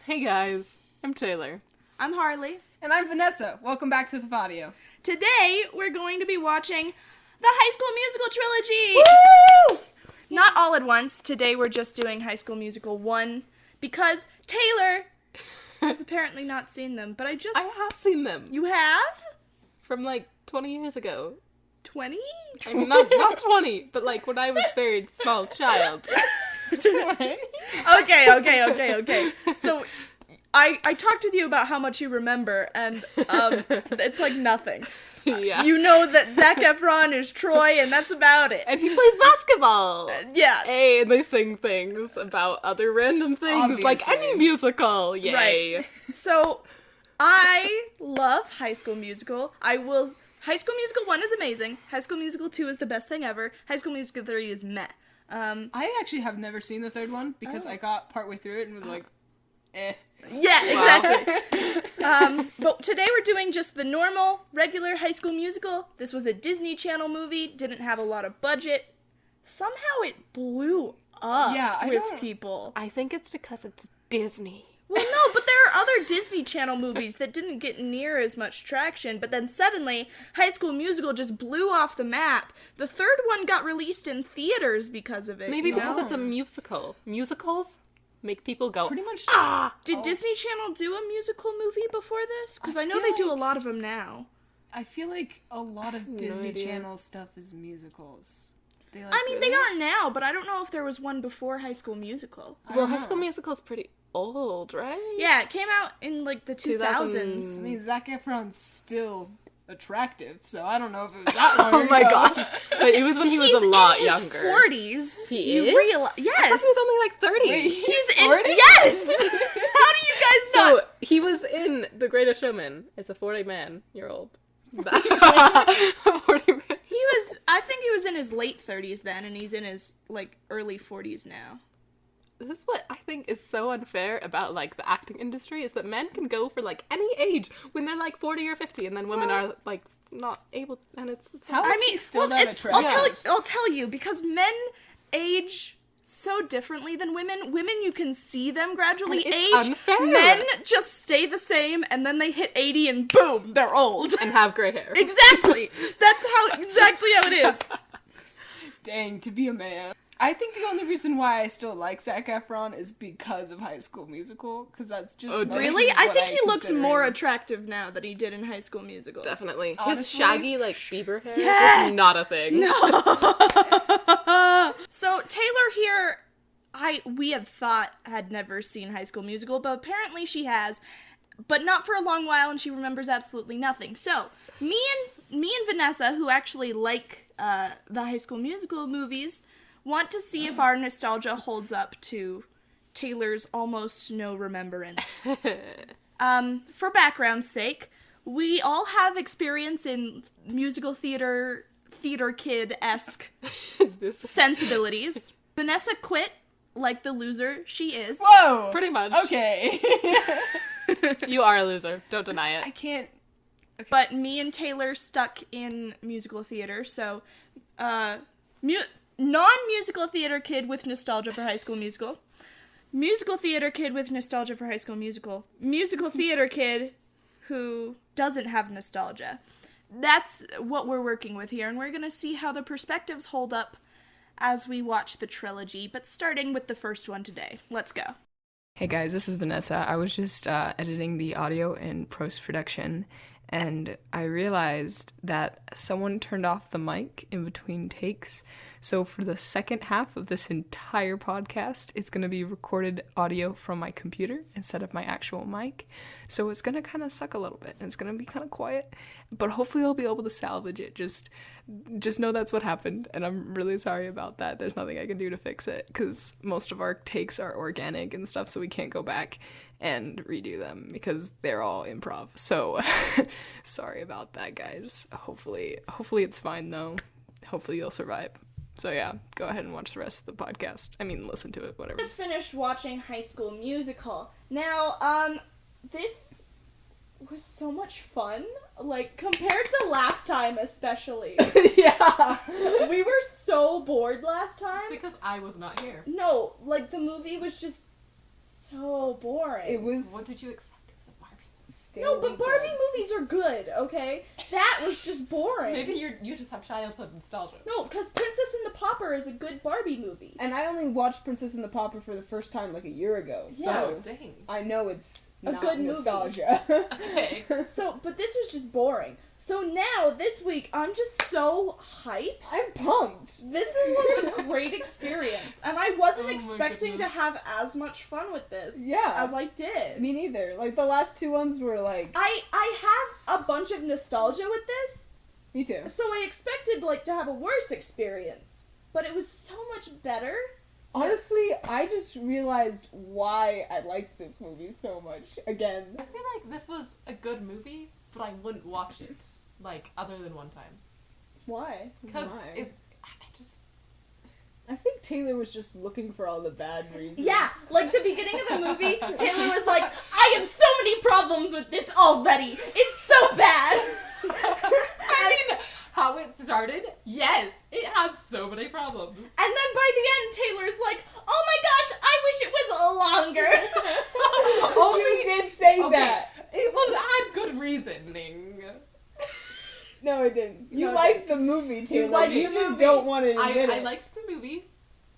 Hey guys, I'm Taylor. I'm Harley. And I'm Vanessa. Welcome back to THVaudio. Today, we're going to be watching the High School Musical trilogy! Woo! Not all at once. Today, we're just doing High School Musical 1 because Taylor has apparently not seen them, but I have seen them. You have? From like 20 years ago. 20? I mean, not 20, but like when I was a very small child. Okay. So, I talked with you about how much you remember, and it's like nothing. Yeah. You know that Zac Efron is Troy, and that's about it. And he plays basketball. Yeah. Hey, and they sing things about other random things, Obviously. like any musical. Yay. Right. So, I love High School Musical. High School Musical 1 is amazing. High School Musical 2 is the best thing ever. High School Musical 3 is meh. I actually have never seen the third one because I got partway through it and was like, eh. Yeah, exactly. But today we're doing just the normal, regular High School Musical. This was a Disney Channel movie, didn't have a lot of budget. Somehow it blew up with people. I think it's because it's Disney. Well, no, but there are other Disney Channel movies that didn't get near as much traction, but then suddenly, High School Musical just blew off the map. The third one got released in theaters because of it. Maybe because it's a musical. Musicals make people go, Pretty much. Did Disney Channel do a musical movie before this? Because I know they do a lot of them now. I feel like a lot of Disney idea. Channel stuff is musicals. They They are now, but I don't know if there was one before High School Musical. Well, High School Musical's pretty old, right? Yeah, it came out in, like, the 2000s. 2000s. I mean, Zac Efron's still attractive, so I don't know if it was that long Oh my ago. gosh. But it was when he was a lot younger. He's in his 40s. He You is? realize, yes. I thought he was only like 30. Wait, He's 40? Yes! How do you guys not? So, he was in The Greatest Showman. It's a 40-man-year-old. 40 man. I think he was in his late 30s then, and he's in his, like, early 40s now. This is what I think is so unfair about, like, the acting industry, is that men can go for, like, any age when they're, like, 40 or 50, and then women are, like, not able, and it's How is he still that I'll attractive? tell you, because men age so differently than women. Women, you can see them gradually And age. it's unfair. Men just stay the same, and then they hit 80, and boom, they're old. and have gray hair. Exactly. That's exactly how it is. Dang, to be a man. I think the only reason why I still like Zac Efron is because of High School Musical, because that's just mostly Really? I what think he looks consider more him. attractive now than he did in High School Musical. Definitely. His Honestly? shaggy, like, Bieber hair Yeah. is not a thing. So Taylor here, we had thought had never seen High School Musical, but apparently she has, but not for a long while, and she remembers absolutely nothing. So me and Vanessa, who actually like the High School Musical movies, want to see if our nostalgia holds up to Taylor's almost no remembrance. For background's sake, we all have experience in musical theater kid-esque sensibilities. Vanessa quit like the loser she is. Whoa! Pretty much. Okay. You are a loser. Don't deny I it. can't... But me and Taylor stuck in musical theater, so non-musical theater kid with nostalgia for High School Musical. Musical theater kid with nostalgia for High School Musical. Musical theater kid who doesn't have nostalgia. That's what we're working with here, and we're gonna see how the perspectives hold up as we watch the trilogy, but starting with the first one today. Let's go. Hey guys, this is Vanessa. I was just editing the audio in post-production, and I realized that someone turned off the mic in between takes. So for the second half of this entire podcast, it's going to be recorded audio from my computer instead of my actual mic. So it's going to kind of suck a little bit, and it's going to be kind of quiet, but hopefully I'll be able to salvage it. Just know that's what happened, and I'm really sorry about that. There's nothing I can do to fix it, because most of our takes are organic and stuff, so we can't go back and redo them because they're all improv. So sorry about that, guys. Hopefully it's fine though. Hopefully you'll survive. So yeah, go ahead and watch the rest of the podcast. I mean, listen to it, whatever. Just finished watching High School Musical. Now, this was so much fun. Like, compared to last time especially. Yeah. We were so bored last time. It's because I was not here. No, like, the movie was just so boring. It was... What did you expect? It was a Barbie movie. No, but Barbie movies are good, okay? That was just boring. Maybe you just have childhood nostalgia. No, because Princess and the Pauper is a good Barbie movie. And I only watched Princess and the Pauper for the first time like a year ago, so Oh, dang. I know it's A not good movie. nostalgia. Okay. So, but this was just boring. So now, this week, I'm just so hyped. I'm pumped. This was a great experience, and I wasn't Oh my expecting to goodness. have as much fun with this Yeah. as I did. Me neither. Like, the last two ones were like... I have a bunch of nostalgia with this, Me too. so I expected, like, to have a worse experience. But it was so much better. Honestly, I just realized why I liked this movie so much. Again. I feel like this was a good movie, but I wouldn't watch it, like, other than one time. Why? Because Why? it's... I just... I think Taylor was just looking for all the bad reasons. Yeah, like the beginning of the movie, Taylor was like, I have so many problems with this already. It's so bad. I mean, how it started, yes, it had so many problems. And then by the end, Taylor's like, oh my gosh, I wish it was longer. You did say Okay, that. it had good reasoning. No, it didn't. You No, it liked the movie, Taylor. liked You the just movie. don't want to admit I it. liked the movie,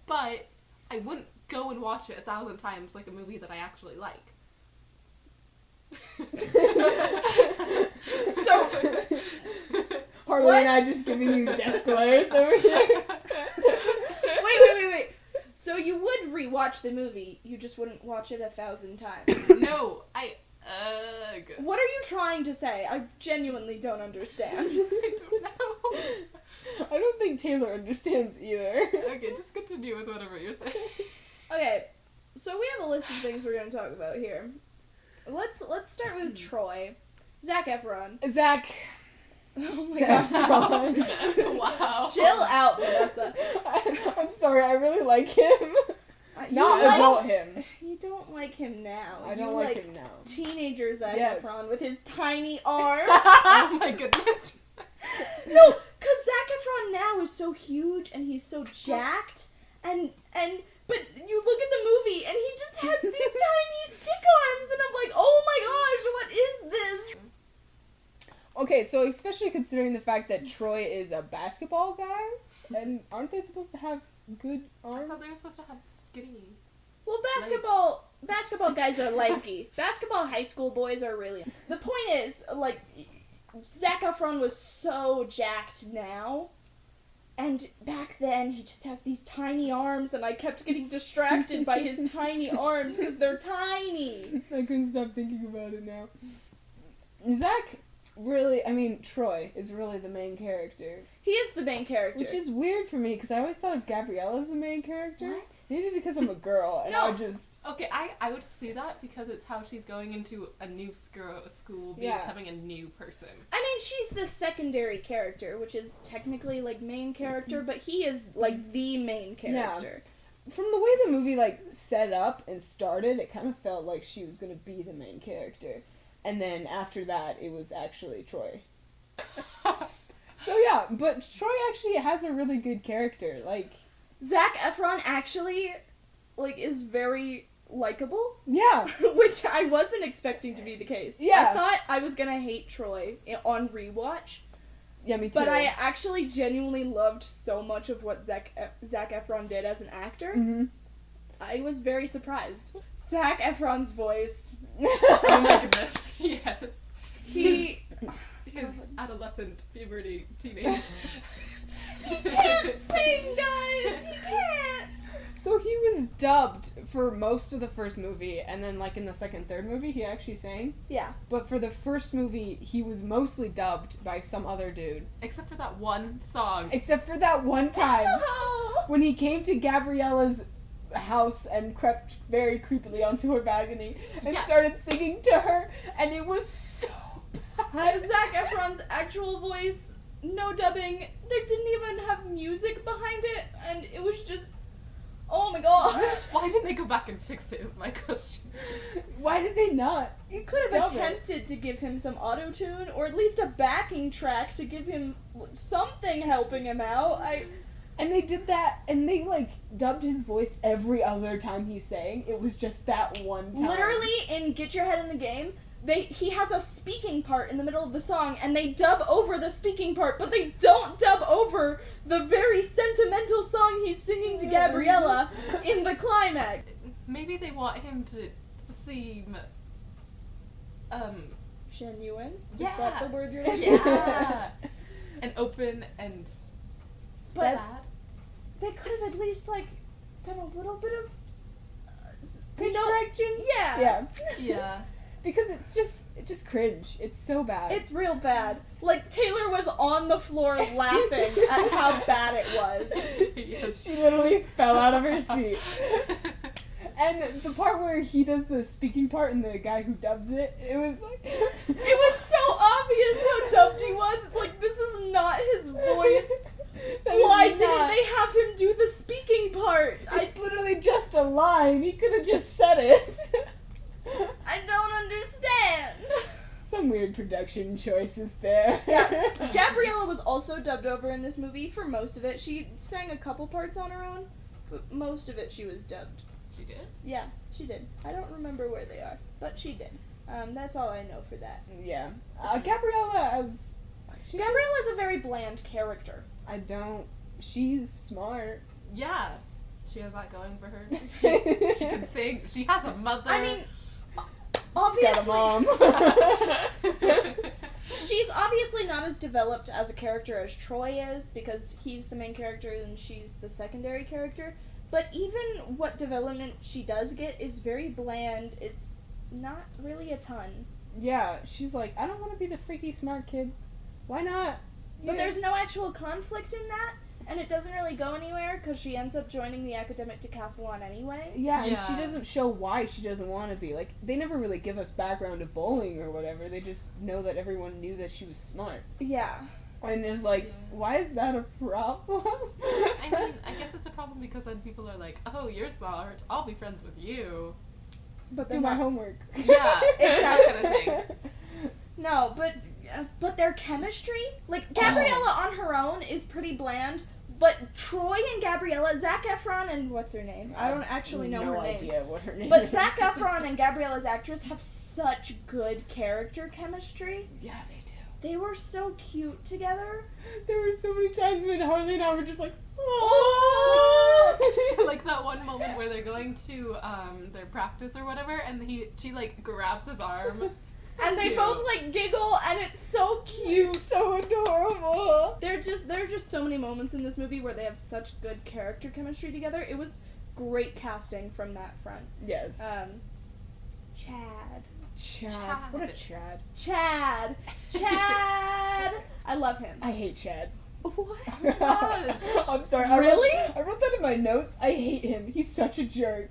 but I wouldn't go and watch it 1,000 times like a movie that I actually like. So, Harley What? and I just giving you death glares over here. wait. So you would rewatch the movie, you just wouldn't watch it 1,000 times. No, What are you trying to say? I genuinely don't understand. I don't know. I don't think Taylor understands either. Okay, just continue with whatever you're saying. Okay, so we have a list of things we're going to talk about here. Let's start with Troy. Zac Efron. Zach. Oh my god. Wow. Chill out, Vanessa. I'm sorry, I really like him. Not You like- adult him. You don't like him now. I don't You like him now. Teenager Zac Yes. Efron with his tiny arm. Oh my goodness. No, because Zac Efron now is so huge and he's so jacked, but you look at the movie and he just has these tiny stick arms, and I'm like, oh my gosh, what is this? Okay, so especially considering the fact that Troy is a basketball guy, and aren't they supposed to have good I arms? thought they were supposed to have skinny. Well, basketball guys are lanky. Basketball high school boys are really. The point is, like, Zac Efron was so jacked now. And back then, he just has these tiny arms, and I kept getting distracted by his tiny arms because they're tiny. I couldn't stop thinking about it now. Zach, really, Troy is really the main character. He is the main character. Which is weird for me, because I always thought of Gabrielle as the main character. What? Maybe because I'm a girl, and No. I just... Okay, I would see that because it's how she's going into a new school, Yeah. becoming a new person. I mean, she's the secondary character, which is technically, like, main character, but he is, like, the main character. From the way the movie, like, set up and started, it kind of felt like she was going to be the main character. And then after that, it was actually Troy. So yeah, but Troy actually has a really good character. Like, Zac Efron actually, like, is very likable. yeah. Which I wasn't expecting to be the case. Yeah. I thought I was gonna hate Troy on rewatch, Yeah, me too. but I actually genuinely loved so much of what Zac Efron did as an actor. Mm-hmm. I was very surprised. Zac Efron's voice. Oh my goodness, yes. He His adolescent, puberty, teenage. he can't sing, guys. He can't. So he was dubbed for most of the first movie, and then, like, in the second, third movie, he actually sang. Yeah. But for the first movie, he was mostly dubbed by some other dude. Except for that one song. Except for that one time when he came to Gabriella's house and crept very creepily onto her balcony and Yeah. started singing to her, and it was so bad. Zac Efron's actual voice, no dubbing. There didn't even have music behind it, and it was just, oh my god. Why didn't they go back and fix it is my question. Why did they not? You could have Dub it. attempted to give him some auto-tune, or at least a backing track to give him something helping him out. And they did that, and they, like, dubbed his voice every other time he sang. It was just that one time. Literally, in Get Your Head in the Game, he has a speaking part in the middle of the song, and they dub over the speaking part, but they don't dub over the very sentimental song he's singing to Gabriella in the climax. Maybe they want him to seem, Genuine? Yeah. Is that the word you're looking for? yeah, and open and But sad. they could have at least, like, done a little bit of... Pitch correction? Yeah. Yeah. Yeah. Because it's just cringe. It's so bad. It's real bad. Like, Taylor was on the floor laughing at how bad it was. Yes. She literally fell out of her seat. And the part where he does the speaking part and the guy who dubs it, it was like... It was so obvious how dubbed he was. It's like, this is not his voice. Why didn't they have him do the speaking part? It's literally just a line. He could have just said it. I don't understand. Some weird production choices there. Yeah, Gabriella was also dubbed over in this movie for most of it. She sang a couple parts on her own, but most of it she was dubbed. She did? Yeah, she did. I don't remember where they are, but she did. That's all I know for that. Yeah. Gabriella as... Gabriella's a very bland character. She's smart. Yeah. She has that going for her. She can sing. She has a mother. I mean, Got a mom. she's obviously not as developed as a character as Troy is, because he's the main character and she's the secondary character. But even what development she does get is very bland. It's not really a ton. Yeah, she's like, I don't want to be the freaky smart kid. Why not? But there's no actual conflict in that, and it doesn't really go anywhere because she ends up joining the academic decathlon anyway. Yeah, and Yeah. she doesn't show why she doesn't want to be. Like, they never really give us background of bowling or whatever. They just know that everyone knew that she was smart. Yeah. And it's like, why is that a problem? I mean, I guess it's a problem because then people are like, oh, you're smart. I'll be friends with you. But Do they're my not. homework. Yeah, Exactly. that kind of thing. No, but their chemistry, like Gabriella on her own is pretty bland, but Troy and Gabriella, Zac Efron and what's her name? I don't actually know her No name. idea what her name But is. Zac Efron and Gabriella's actress have such good character chemistry. Yeah, they do. They were so cute together. There were so many times when Harley and I were just like, Like that one moment where they're going to their practice or whatever, and she like grabs his arm. So And they cute. both like giggle, and it's so cute. so adorable. There are just so many moments in this movie where they have such good character chemistry together. It was great casting from that front. Yes. Chad. Chad. What a Chad. Chad. Chad. I love him. I hate Chad. What? Gosh. I'm sorry. Really? I wrote that in my notes. I hate him. He's such a jerk.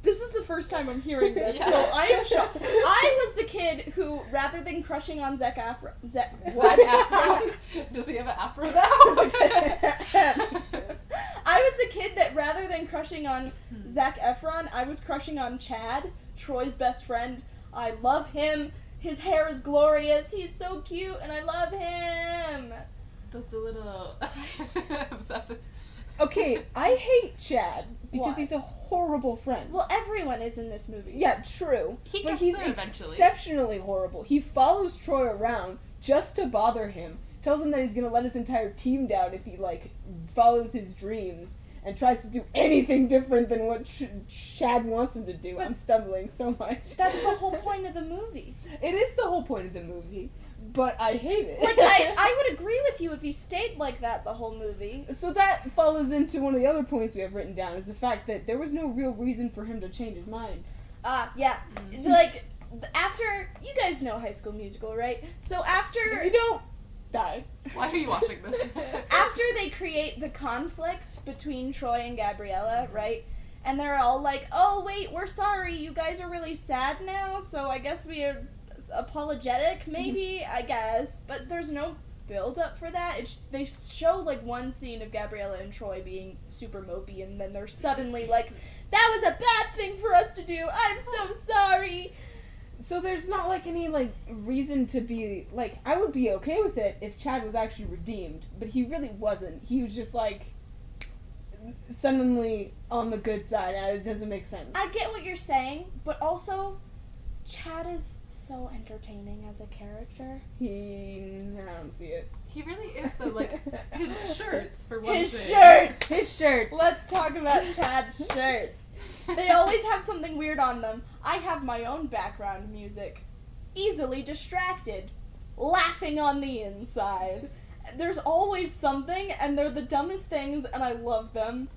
This is the first time I'm hearing this, Yeah. so I am shocked. I was the kid who, rather than crushing on Zac Efron, Zac what? Efron? Does he have an afro now? I was the kid that, rather than crushing on Zac Efron, I was crushing on Chad, Troy's best friend. I love him. His hair is glorious. He's so cute, and I love him. That's a little obsessive. Okay, I hate Chad because Why? he's a horrible friend. Well, everyone is in this movie. Yeah, true. He but gets he's there eventually. exceptionally horrible. He follows Troy around just to bother him. Tells him that he's gonna let his entire team down if he follows his dreams and tries to do anything different than what Chad wants him to do. But- I'm stumbling so much. That's the whole point of the movie. It is the whole point of the movie, but I hate it. Like, I would agree with you if he stayed like that the whole movie. So that follows into one of the other points we have written down, is the fact that there was no real reason for him to change his mind. Yeah. Like, after, you guys know High School Musical, right? So after... If you don't, die. Why are you watching this? After they create the conflict between Troy and Gabriella, right? And they're all like, oh, wait, we're sorry, you guys are really sad now, so I guess we are apologetic, maybe, I guess. But there's no build-up for that. They show, one scene of Gabriella and Troy being super mopey, and then they're suddenly like, that was a bad thing for us to do, I'm so sorry. So there's not, any, reason to be, I would be okay with it if Chad was actually redeemed, but he really wasn't. He was just suddenly on the good side. It doesn't make sense. I get what you're saying, but also, Chad is so entertaining as a character. I don't see it. He really is, though, like, his shirts, for one His thing. shirts! His shirts. Let's talk about Chad's shirts. They always have something weird on them. I have my own background music. Easily distracted. Laughing on the inside. There's always something, and they're the dumbest things, and I love them.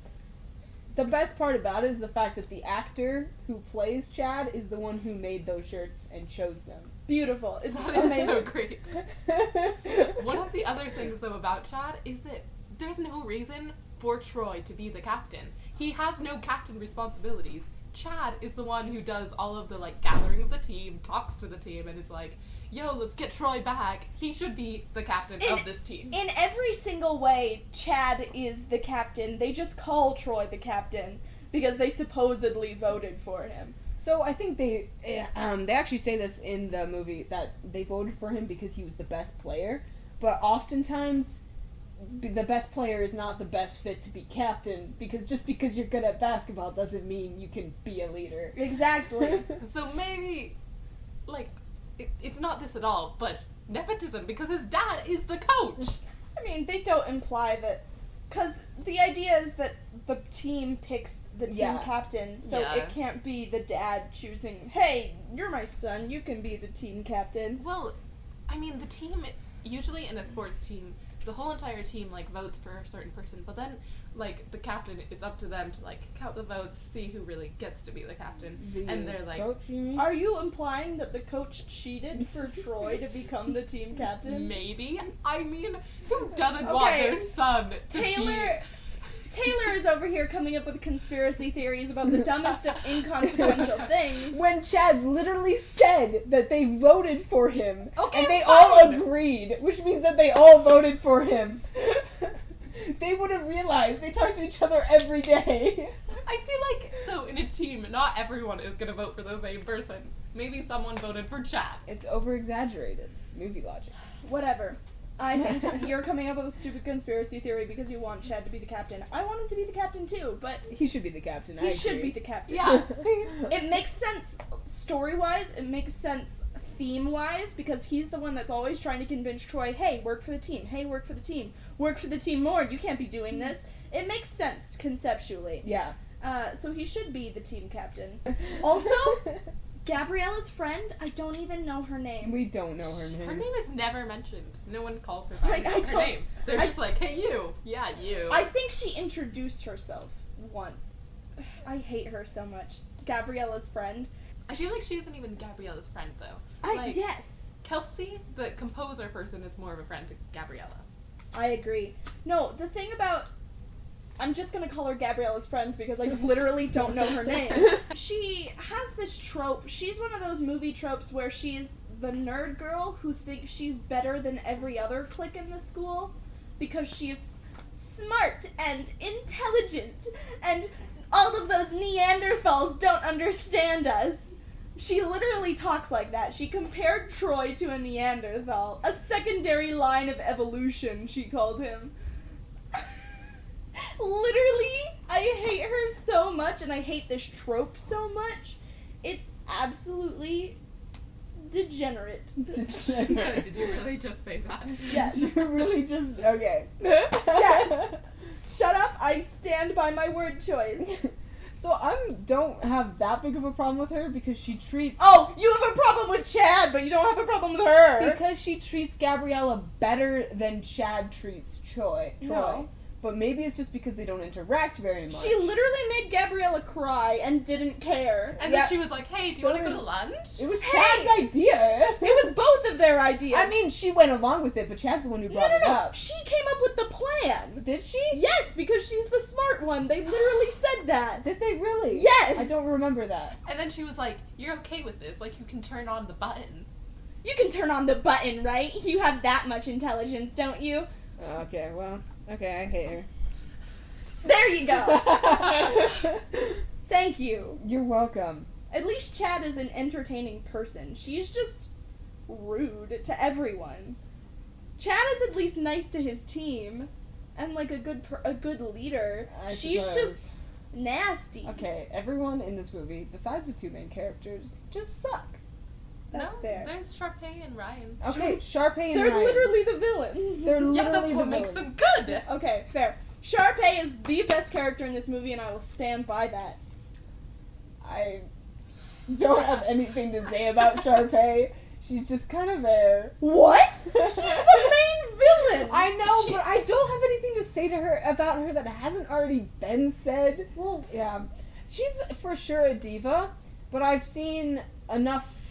The best part about it is the fact that the actor who plays Chad is the one who made those shirts and chose them. Beautiful. It's That is amazing. so great. One of the other things, though, about Chad is that there's no reason for Troy to be the captain. He has no captain responsibilities. Chad is the one who does all of the, like, gathering of the team, talks to the team, and is like, yo, let's get Troy back. He should be the captain of this team. In every single way, Chad is the captain. They just call Troy the captain because they supposedly voted for him. So I think they actually say this in the movie, that they voted for him because he was the best player, but oftentimes the best player is not the best fit to be captain, because just because you're good at basketball doesn't mean you can be a leader. Exactly. So maybe, like, it's not this at all, but nepotism, because his dad is the coach. I mean, they don't imply that, because the idea is that the team picks the team Yeah. captain, so Yeah. it can't be the dad choosing, hey, you're my son, you can be the team captain. Well, I mean, the team, usually in a sports team, the whole entire team, like, votes for a certain person, but then, like, the captain, it's up to them to, like, count the votes, see who really gets to be the captain, and they're like, Coach, you mean? Are you implying that the coach cheated for Troy to become the team captain? maybe? I mean, who doesn't want Okay. their son to Taylor is over here coming up with conspiracy theories about the dumbest of inconsequential things. When Chad literally said that they voted for him, Okay, and they fine. all agreed, which means that they all voted for him. They would have realized they talk to each other every day. I feel like, though, in a team, not everyone is gonna vote for the same person. Maybe someone voted for Chad. It's over-exaggerated. Movie logic. Whatever. I think you're coming up with a stupid conspiracy theory because you want Chad to be the captain. I want him to be the captain too, but He should be the captain. he I should agree. be the captain. Yeah, see? It makes sense story-wise, it makes sense theme-wise, because he's the one that's always trying to convince Troy, hey, work for the team, hey, work for the team, work for the team more, you can't be doing this. It makes sense conceptually. Yeah. So he should be the team captain. Also, Gabriella's friend, I don't even know her name. We don't know her name. Her name is never mentioned. No one calls her by Like, I her don't- name. They're just like, hey, you. Yeah, you. I think she introduced herself once. I hate her so much. Gabriella's friend. I feel like she isn't even Gabriella's friend, though. Yes. Kelsey, the composer person, is more of a friend to Gabriella. I agree. No, the thing about... I'm just gonna call her Gabriella's friend because I literally don't know her name. She has this trope. She's one of those movie tropes where she's the nerd girl who thinks she's better than every other clique in the school because she's smart and intelligent and all of those Neanderthals don't understand us. She literally talks like that. She compared Troy to a Neanderthal. A secondary line of evolution, she called him. Literally, I hate her so much, and I hate this trope so much. It's absolutely degenerate. Did you really just say that? Yes. You're really just... Okay. Yes. Shut up, I stand by my word choice. So I don't have that big of a problem with her because she treats... Oh, you have a problem with Chad, but you don't have a problem with her. Because she treats Gabriella better than Chad treats Troy. No. But maybe it's just because they don't interact very much. She literally made Gabriella cry and didn't care. And Yeah, then she was like, hey, do you want to go to lunch? It was Hey! Chad's idea. It was both of their ideas. I mean, she went along with it, but Chad's the one who brought it no. up. She came up with the plan. Did she? Yes, because she's the smart one. They literally said that. Did they really? Yes. I don't remember that. And then she was like, you're okay with this. Like, you can turn on the button. You can turn on the button, right? You have that much intelligence, don't you? Okay, well, okay, I hate her. There you go. Thank you. You're welcome. At least Chad is an entertaining person. She's just rude to everyone. Chad is at least nice to his team. and like a good leader. I She's suppose. just nasty. Okay, everyone in this movie, besides the two main characters, just suck. That's no, fair. there's Sharpay and Ryan. Okay, Sharpay and They're Ryan. literally the villains. They're Yeah, literally that's the what makes villains. them good. Okay, fair. Sharpay is the best character in this movie, and I will stand by that. I don't have anything to say about Sharpay. She's just kind of there. What? She's the main villain. I know, but I don't have anything to say to her about her that hasn't already been said. Well, Yeah, she's for sure a diva, but I've seen enough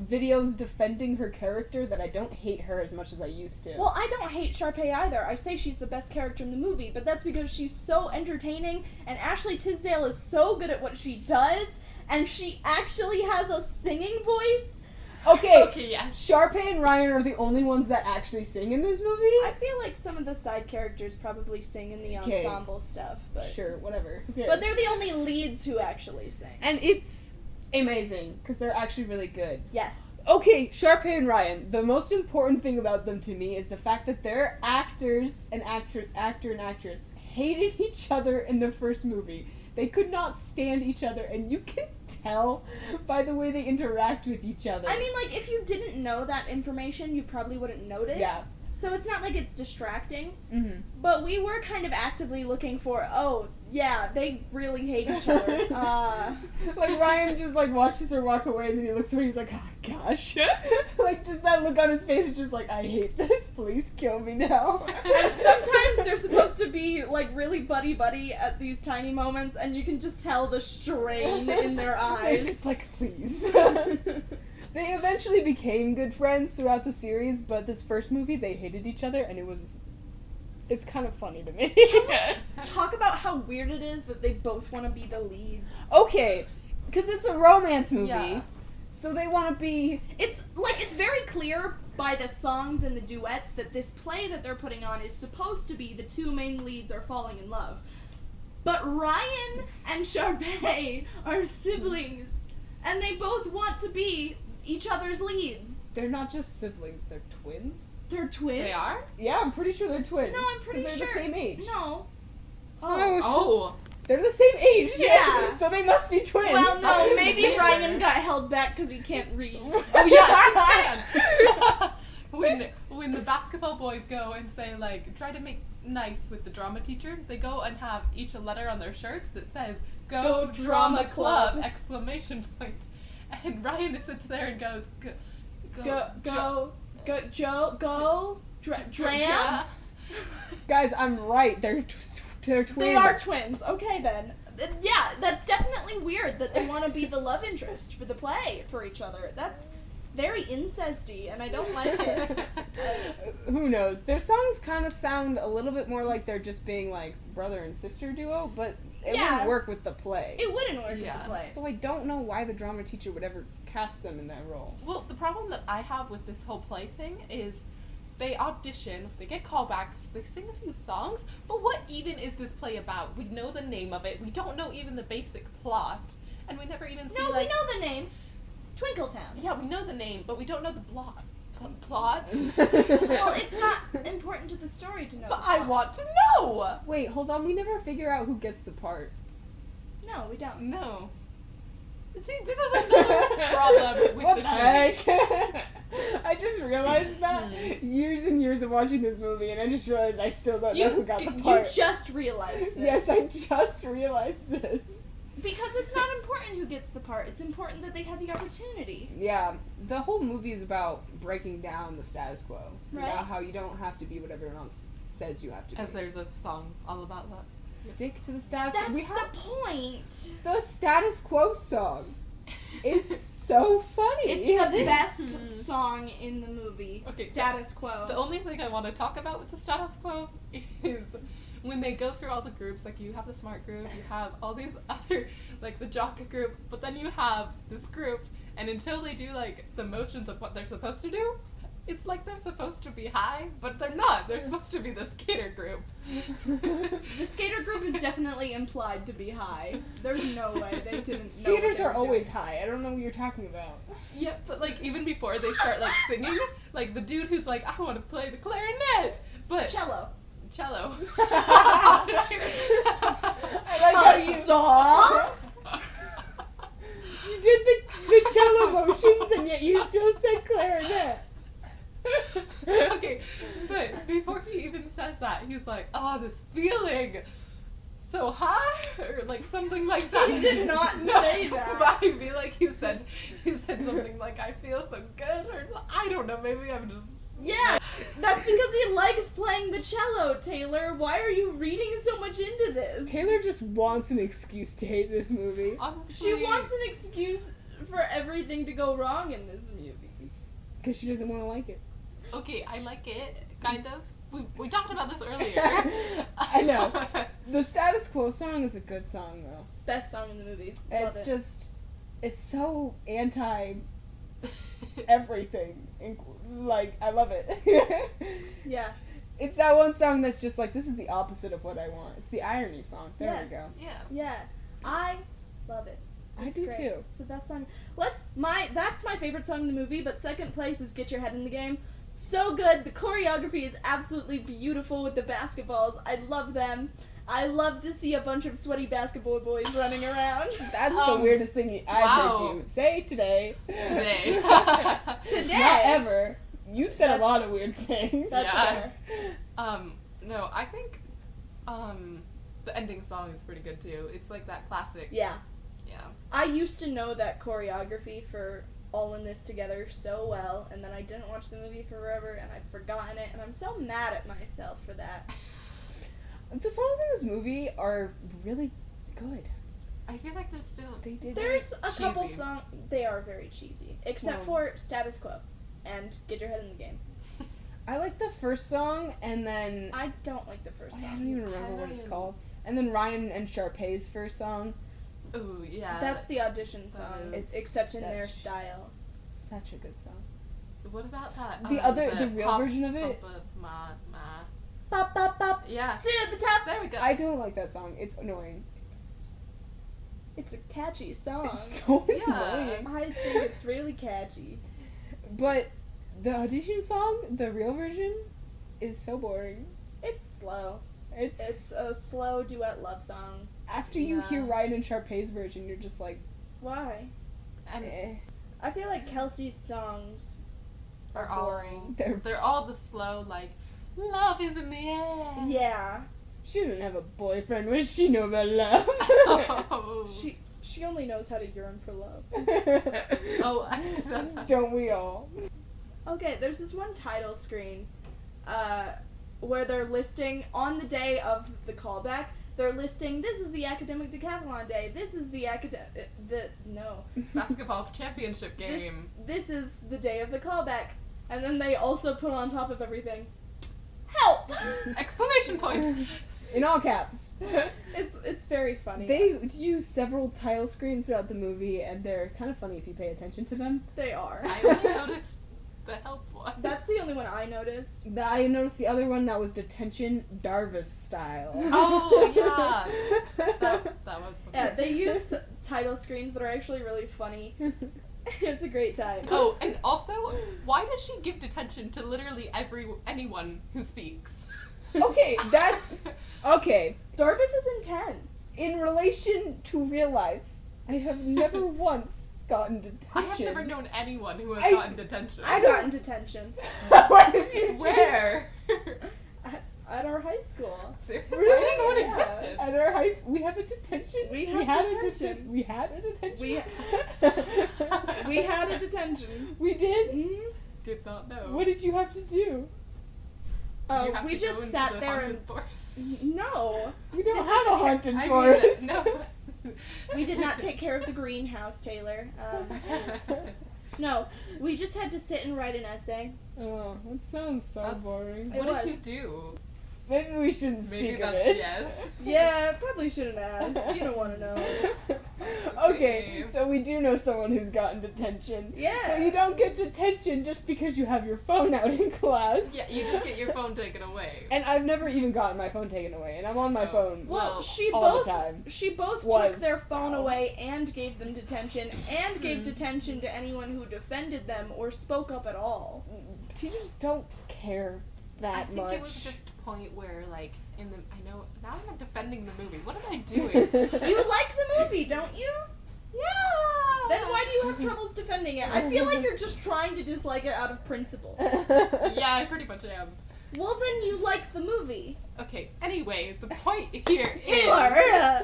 videos defending her character that I don't hate her as much as I used to. Well, I don't hate Sharpay either. I say she's the best character in the movie, but that's because she's so entertaining, and Ashley Tisdale is so good at what she does, and she actually has a singing voice. Okay, Okay, yes. Sharpay and Ryan are the only ones that actually sing in this movie. I feel like some of the side characters probably sing in the Okay. ensemble stuff, but Sure, whatever. Who cares? but they're the only leads who actually sing. and it's amazing because they're actually really good. Yes. Okay, Sharpay and Ryan. The most important thing about them to me is the fact that their actor and actress hated each other in the first movie. They could not stand each other, and you can tell by the way they interact with each other. I mean, like, if you didn't know that information, you probably wouldn't notice. Yeah. So it's not like it's distracting. Mm-hmm. But we were kind of actively looking for, oh, yeah, they really hate each other. Like Ryan just like watches her walk away, and then he looks away. He's like, "Oh gosh!" Like just that look on his face is just like, "I hate this. Please kill me now." And sometimes they're supposed to be, like, really buddy-buddy at these tiny moments, and you can just tell the strain in their They're eyes. just like, please. They eventually became good friends throughout the series, but this first movie they hated each other, and it's kind of funny to me. Talk about how weird it is that they both want to be the leads. Okay, because it's a romance movie, Yeah. so they want to be. It's very clear by the songs and the duets that this play that they're putting on is supposed to be the two main leads are falling in love. But Ryan and Sharpay are siblings, and they both want to be each other's leads. They're not just siblings; they're twins. They're twins. They are? Yeah, I'm pretty sure they're twins. No, I'm pretty 'cause sure. they're the same age. No. Oh. They're the same age. Yeah. So they must be twins. Well, no, That's maybe weird. Ryan got held back because he can't read. Oh yeah, he can't. When the basketball boys go and say like try to make nice with the drama teacher, they go and have each a letter on their shirts that says "Go, Go Drama Drama Club!" Club. exclamation point. And Ryan sits there and goes Dram. Guys, I'm right. They're twins. They are twins. Okay then. Yeah, that's definitely weird that they want to be the love interest for the play for each other. That's very incesty, and I don't like it. Who knows? Their songs kind of sound a little bit more like they're just being like brother and sister duo, but it Yeah. wouldn't work with the play. It wouldn't work Yeah. with the play. So I don't know why the drama teacher would ever cast them in that role. Well, the problem that I have with this whole play thing is they audition, they get callbacks, they sing a few songs, but what even is this play about? We know the name of it, we don't know even the basic plot, and we never even see No, like... we know the name. Twinkletown. Yeah, we know the name, but we don't know the plot. Plot? Well, it's not important to the story to know. But the I plot. want to know! Wait, hold on. We never figure out who gets the part. No, we don't. No. See, this is another problem with What this the movie. heck? I just realized that years and years of watching this movie, and I just realized I still don't know who got the You part. just realized this. Yes, I just realized this. Because it's not important who gets the part. It's important that they had the opportunity. Yeah, the whole movie is about breaking down the status quo. Right. About how you don't have to be what everyone else says you have to be. As there's a song all about that. Stick to the status That's quo. We have the point. the status quo song. Is so funny. It's the best song in the movie. Okay, Status Quo. The only thing I want to talk about with the status quo is when they go through all the groups, like you have the smart group, you have all these other, like the jock group, but then you have this group, and until they do like the motions of what they're supposed to do, it's like they're supposed to be high, but they're not. They're supposed to be the skater group. The skater group is definitely implied to be high. There's no way they didn't know what Skaters they are were always doing. high. I don't know what you're talking about. Yeah, but like even before they start like singing, like the dude who's like, I want to play the clarinet, but Cello. cello. I like how you saw. you did the cello motions and yet you still said clarinet. Okay, but before he even says that, he's like, "Oh, this feeling, so high," or like something like that. He did not say that. But I feel like he said something like, "I feel so good," or I don't know. Maybe I'm just. Yeah, that's because he likes playing the cello, Taylor. Why are you reading so much into this? Taylor just wants an excuse to hate this movie. Honestly, She wants an excuse for everything to go wrong in this movie. Because she doesn't want to like it. Okay, I like it, kind of. We talked about this earlier. I know. The Status Quo song is a good song, though. Best song in the movie. Love It's it. just, it's so anti everything. Like, I love it. Yeah. It's that one song that's just like, this is the opposite of what I want. It's the irony song. There Yes. we go. Yeah. Yeah. I love it. I It's do great. too. It's the best song. That's my favorite song in the movie, but second place is Get Your Head in the Game. So good. The choreography is absolutely beautiful with the basketballs. I love them. I love to see a bunch of sweaty basketball boys running around. That's the weirdest thing I've wow. heard you say today. Today. Today. Not ever. You've said That's- a lot of weird things. That's Yeah. fair. No, I think, the ending song is pretty good too. It's like that classic. Yeah. Yeah. I used to know that choreography for All in This Together so well, and then I didn't watch the movie forever, and I've forgotten it, and I'm so mad at myself for that. The songs in this movie are really good. I feel like there's still. They did. There's a couple cheesy. songs, they are very cheesy, except for Status Quo and Get Your Head in the Game. I like the first song, and then I don't like the first I song. don't even remember what it's Ryan. called. And then Ryan and Sharpay's first song. Ooh, yeah. That's the audition song, is except in their such- style. Such a good song. What about that? The real pop, version of it? Pop, ma. Bop, bop, bop. Yeah. To the top. There we go. I don't like that song. It's annoying. It's a catchy song. It's so Yeah. annoying. I think it's really catchy. But the audition song, the real version, is so boring. It's slow. It's It's a slow duet love song. after you Yeah. hear Ryan and Sharpay's version, you're just like, Why? and eh. I feel like Kelsey's songs are Are all- boring. they're all the slow, like, love is in the air. Yeah. She doesn't have a boyfriend. What does she know about love? Oh. She only knows how to yearn for love. Oh, that's not. Don't we all? Okay, there's this one title screen where they're listing, on the day of the callback, they're listing, this is the academic decathlon day, this is the Basketball championship game. This is the day of the callback. And then they also put on top of everything, help! Exclamation point. In all caps. It's very funny. They use several title screens throughout the movie, and they're kind of funny if you pay attention to them. They are. I only noticed the help one. That's the only one I noticed. I noticed the other one that was detention Darvis style. Oh, yeah. That was something. Yeah, they use title screens that are actually really funny. It's a great time. Oh, and also, why does she give detention to literally anyone who speaks? Okay, that's okay. Darvis is intense. In relation to real life, I have never once gotten detention. I have never known anyone who has I- gotten detention. I've gotten detention Where did you Where? at our high school. Seriously? Really? I didn't know it Yeah. existed. At our high school, we have a detention. We have had detention. We had a detention. We had a detention. We did. Mm-hmm. Did not know. What did you have to do? Did you Oh, have we to go just into sat the there haunted and forest? no, We don't This have a isn't- haunted I mean, forest. no. we did not take care of the greenhouse, Taylor. No, we just had to sit and write an essay. Oh, that sounds so That's- boring. It What did was. you do? Maybe we shouldn't Maybe speak of that's it. yes. Yeah, probably shouldn't ask. You don't want to know. Okay, so we do know someone who's gotten detention. Yeah. But you don't get detention just because you have your phone out in class. Yeah, you just get your phone taken away. And I've never even gotten my phone taken away, and I'm on my Oh. phone. Well, Well, she all both the time. took Was. their phone Wow. away and gave them detention and gave detention to anyone who defended them or spoke up at all. Teachers don't care I that think much. it was just point where, like, I know, now I'm defending the movie. What am I doing? You like the movie, don't you? Yeah! Then why do you have troubles defending it? I feel like you're just trying to dislike it out of principle. Yeah, I pretty much am. Well, then you like the movie. Okay, anyway, the point here Taylor!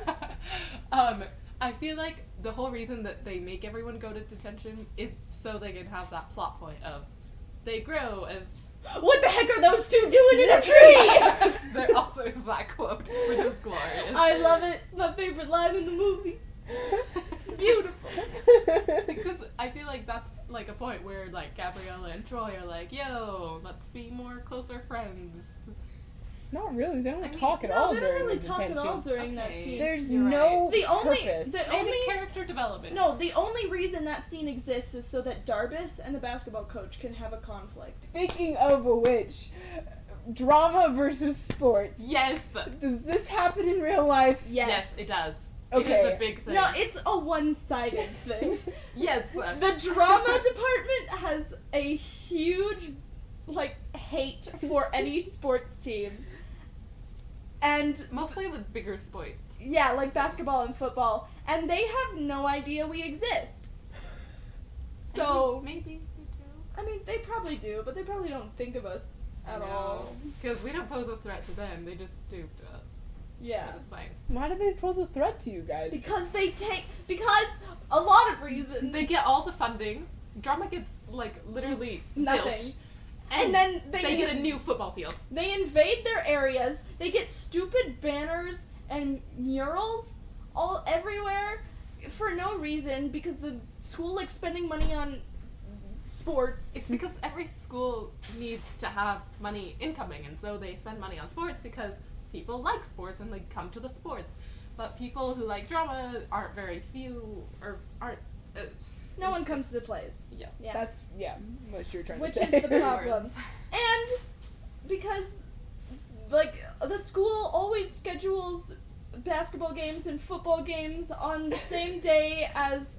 I feel like the whole reason that they make everyone go to detention is so they can have that plot point of they grow as... What the heck are those two doing in a tree? There also is that quote, which is glorious. I love it. It's my favorite line in the movie. It's beautiful. Because I feel like that's like a point where like Gabriella and Troy are like, yo, let's be more closer friends. Not really. They don't I mean, talk at No, all they don't during really the talk at detention. all during that Okay. scene. There's You're no The only- purpose. the And only- character development. No, the only reason that scene exists is so that Darbus and the basketball coach can have a conflict. Speaking of which, drama versus sports. Yes. Does this happen in real life? Yes. It does. Okay. It is a big thing. No, it's a one-sided thing. Yes. The drama department has a huge, like, hate for any sports team. And, Mostly the bigger sports. yeah, like basketball and football. And they have no idea we exist. So, Maybe we do. I mean, they probably do, but they probably don't think of us at all. Because we don't pose a threat to them, they just do to us. Yeah. But it's fine. Why do they pose a threat to you guys? Because a lot of reasons. They get all the funding. Drama gets, like, literally Nothing. zilch. And then they get a new football field. They invade their areas. They get stupid banners and murals all everywhere for no reason because the school likes spending money on sports. It's because every school needs to have money incoming, and so they spend money on sports because people like sports and they come to the sports. But people who like drama aren't very few, or aren't... No one it's comes just- to the plays. Yeah. Yeah. That's, what you're trying Which to is say. the problem. Words. And because, like, the school always schedules basketball games and football games on the same day as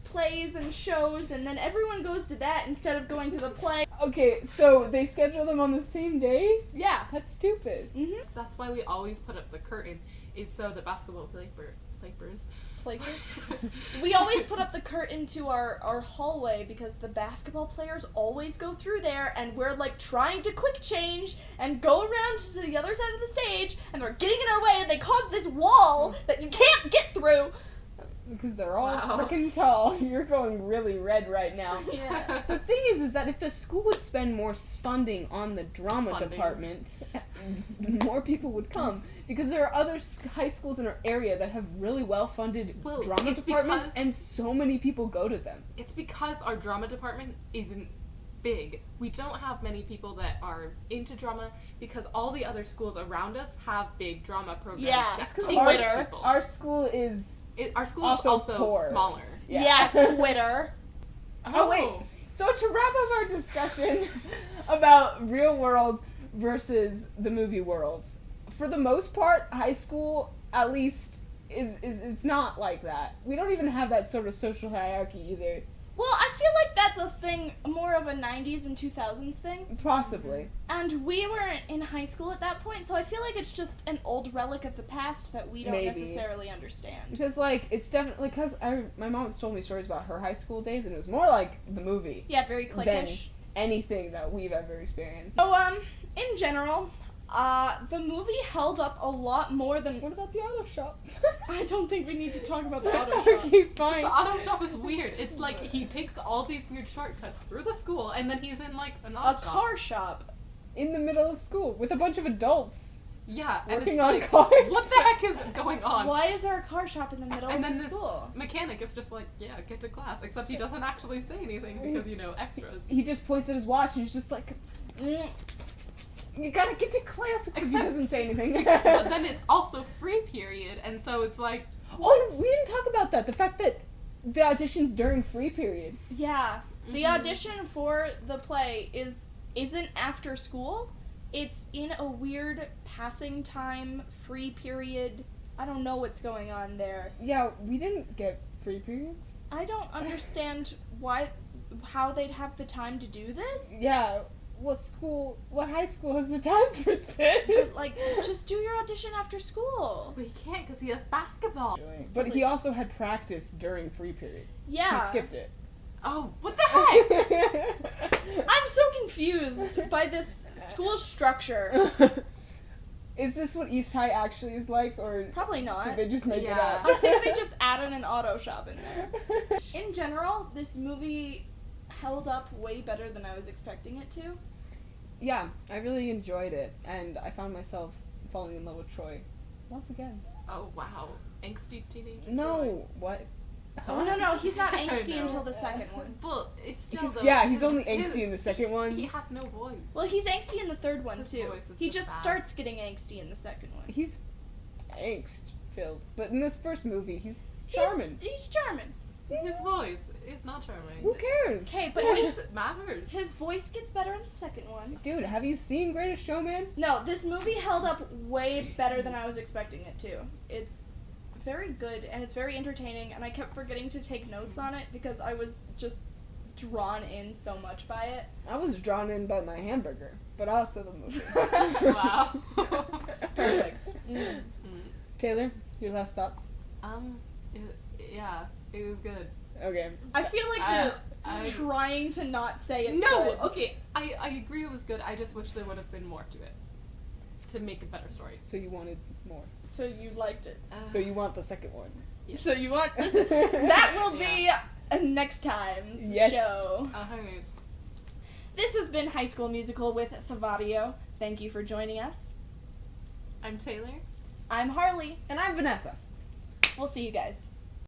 plays and shows, and then everyone goes to that instead of going to the play. Okay, so they schedule them on the same day? Yeah. That's stupid. Mm-hmm. That's why we always put up the curtain, is so the basketball players We always put up the curtain to our hallway because the basketball players always go through there, and we're like trying to quick change and go around to the other side of the stage, and they're getting in our way, and they cause this wall that you can't get through. Because they're all Wow. freaking tall. You're going really red right now. Yeah. The thing is that if the school would spend more funding on the drama Funding. department, more people would come. Because there are other high schools in our area that have really well-funded Well, drama it's departments, because- and so many people go to them. It's because our drama department isn't big. We don't have many people that are into drama because all the other schools around us have big drama programs. Yeah, that it's 'cause take our- people. Our school is... Our school is also poor. smaller. Yeah, Twitter. Oh, wait. So to wrap up our discussion about real world versus the movie world, for the most part, high school, at least, is not like that. We don't even have that sort of social hierarchy either. Well, I feel like that's a thing, more of a 90s and 2000s thing. Possibly. And we were in high school at that point, so I feel like it's just an old relic of the past that we don't Maybe. necessarily understand. Because, like, it's definitely, because my mom's told me stories about her high school days, and it was more like the movie Yeah, very than cliquish. anything that we've ever experienced. So, in general, the movie held up a lot more than... What about the auto shop? I don't think we need to talk about the auto shop. Okay, fine. The auto shop is weird. It's like he takes all these weird shortcuts through the school and then he's in like an A auto shop. car shop. In the middle of school with a bunch of adults Yeah, and working it's on like, cars. what the heck is going on? Why is there a car shop in the middle And of then the this school? mechanic is just like, yeah, get to class. Except he doesn't actually say anything because, you know, extras. He just points at his watch and he's just like, Mm. you gotta get to class, except he Except- doesn't say anything. But then it's also free period, and so it's like, Oh, we didn't talk about that. The fact that the audition's during free period. Yeah. The Mhm. audition for the play isn't after school. It's in a weird passing time free period. I don't know what's going on there. Yeah, we didn't get free periods. I don't understand how they'd have the time to do this. Yeah, what high school has the time for this? Like, just do your audition after school. But he can't because he has basketball. But he also had practice during free period. Yeah. He skipped it. Oh, what the heck? I'm so confused by this school structure. Is this what East High actually is like, or Probably not. did they just make it Yeah. I up? think they just added an auto shop in there. In general, this movie held up way better than I was expecting it to. Yeah, I really enjoyed it, and I found myself falling in love with Troy once again. Oh, wow. Angsty teenager. No, what? Oh, no, he's not angsty know. until the second one. Well, it's still He's only angsty in the second one. He has no voice. Well, he's angsty in the third one, His too. voice is He just just bad. starts getting angsty in the second one. He's angst-filled, but in this first movie, he's charming. He's charming. His voice is not charming. Who cares? Okay, but It matters. his voice gets better in the second one. Dude, have you seen Greatest Showman? No, this movie held up way better than I was expecting it to. It's very good, and it's very entertaining, and I kept forgetting to take notes on it because I was just drawn in so much by it. I was drawn in by my hamburger, but also the movie. Wow. Perfect. Taylor, your last thoughts? Yeah, it was good. Okay. I feel like I- you're trying to not say it's No, good. okay, I agree it was good. I just wish there would have been more to it to make a better story. So you wanted more. So you liked it. So you want the second one. Yes. So you want this? That will be next time's Yes. show. Ahem. This has been High School Musical with THVaudio. Thank you for joining us. I'm Taylor. I'm Harley. And I'm Vanessa. We'll see you guys.